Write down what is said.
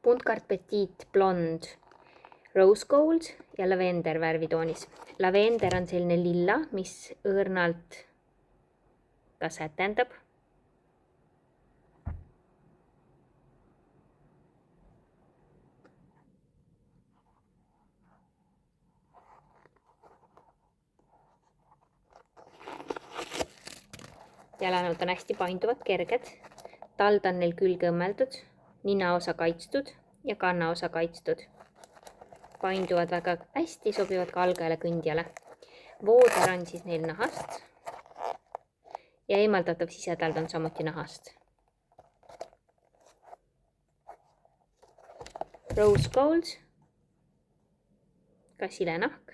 Puntcart Petite Blond, Rose Gold ja lavender värvitoonis. Lavender on selline lilla, mis õõrnalt ka sätendab. Jalanõud on hästi painduvad, kerged. Tald on neil külge õmmeldud, ninaosa kaitstud ja kannaosa kaitstud. Painduvad väga hästi, sobivad ka algajale kõndjale. Vooder on siis neil nahast ja eemaldatav sisetald on samuti nahast. Rose Gold, ka silenahk.